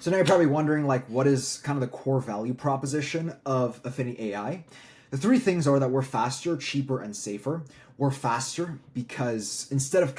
So now you're probably wondering, like, what is kind of the core value proposition of Affinity AI? The three things are that we're faster, cheaper, and safer. We're faster because instead of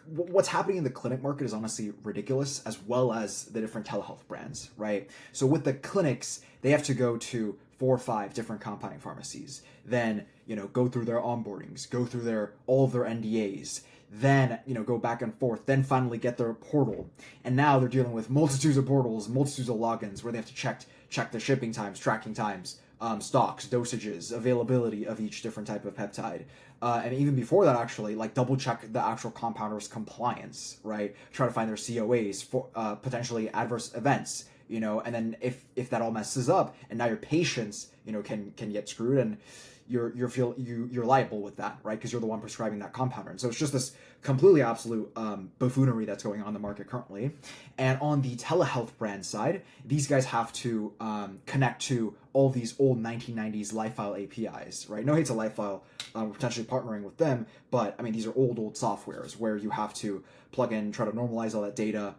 what's happening in the clinic market is honestly ridiculous, as well as the different telehealth brands, right? So with the clinics, they have to go to 4 or 5 different compounding pharmacies, then go through their onboardings, go through all of their NDAs, then go back and forth, then finally get their portal, and now they're dealing with multitudes of portals, multitudes of logins where they have to check the shipping times, tracking times, stocks, dosages, availability of each different type of peptide, and even before that, actually, like double check the actual compounder's compliance, right? Try to find their COAs for potentially adverse events, and then if that all messes up, and now your patients, can get screwed, and you're liable with that, right? Because you're the one prescribing that compounder. And so it's just this completely absolute buffoonery that's going on in the market currently. And on the telehealth brand side, these guys have to connect to all these old 1990s LifeFile APIs, right? No hate to LifeFile, we're potentially partnering with them, but I mean, these are old softwares where you have to plug in, try to normalize all that data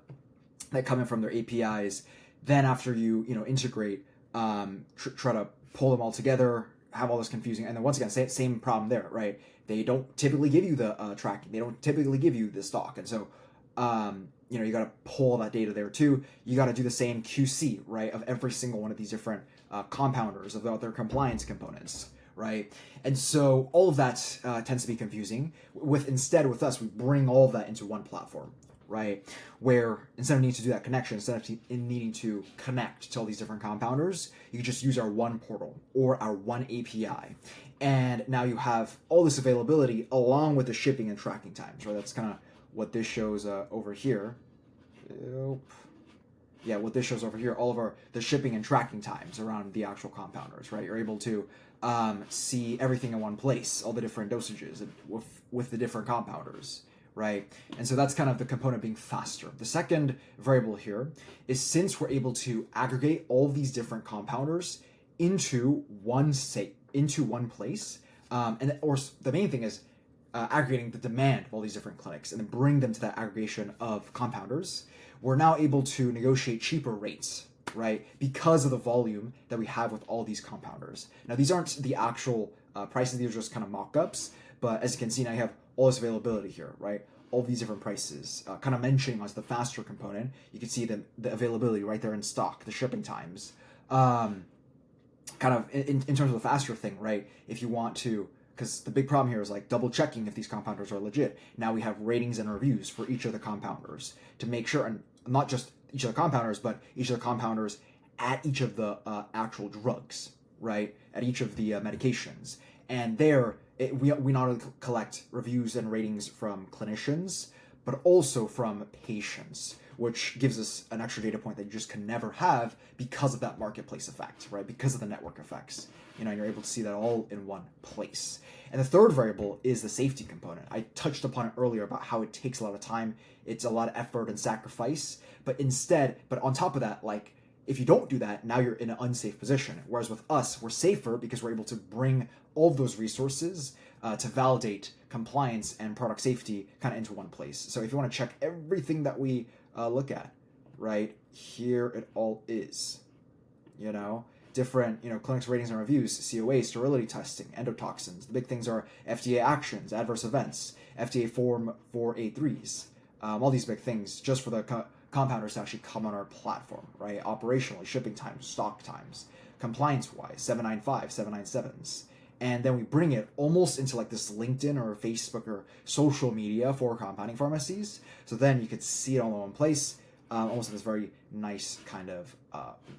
that come in from their APIs. Then after you integrate, try to pull them all together, have all this confusing, and then once again, same problem there, right? They don't typically give you the tracking. They don't typically give you the stock, and so you got to pull that data there too. You got to do the same QC, right, of every single one of these different compounders about their compliance components, right? And so all of that tends to be confusing. Instead with us, we bring all of that into one platform, right? Where instead of needing to do that connection, instead of needing to connect to all these different compounders, you can just use our one portal or our one API. And now you have all this availability along with the shipping and tracking times, right? That's kind of what this shows over here. Yeah, what this shows over here, all of the shipping and tracking times around the actual compounders, right? You're able to see everything in one place, all the different dosages with the different compounders, right? And so that's kind of the component being faster. The second variable here is, since we're able to aggregate all of these different compounders into one place, or the main thing is aggregating the demand of all these different clinics and then bring them to that aggregation of compounders, we're now able to negotiate cheaper rates, right? Because of the volume that we have with all these compounders. Now, these aren't the actual prices, these are just kind of mock-ups, but as you can see, now you have all this availability here, right? All these different prices, kind of mentioning as the faster component. You can see the availability right there in stock, the shipping times. Kind of in terms of the faster thing, right? If you want to, because the big problem here is like double checking if these compounders are legit. Now we have ratings and reviews for each of the compounders to make sure, and not just each of the compounders, but each of the compounders at each of the actual drugs, right? At each of the medications. And there, we not only collect reviews and ratings from clinicians, but also from patients, which gives us an extra data point that you just can never have because of that marketplace effect, right? Because of the network effects. And you're able to see that all in one place. And the third variable is the safety component. I touched upon it earlier about how it takes a lot of time, it's a lot of effort and sacrifice, but on top of that, like, if you don't do that, now you're in an unsafe position. Whereas with us, we're safer because we're able to bring all of those resources to validate compliance and product safety kind of into one place. So if you want to check everything that we look at, right, here it all is, different, clinics, ratings, and reviews, COAs, sterility testing, endotoxins. The big things are FDA actions, adverse events, FDA Form 483s, all these big things just for the compounders to actually come on our platform, right? Operationally, shipping times, stock times, compliance-wise, 795, 797s. And then we bring it almost into like this LinkedIn or Facebook or social media for compounding pharmacies. So then you could see it all in one place, almost in this very nice kind of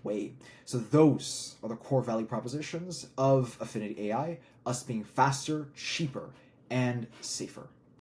way. So those are the core value propositions of Affinity AI, us being faster, cheaper, and safer.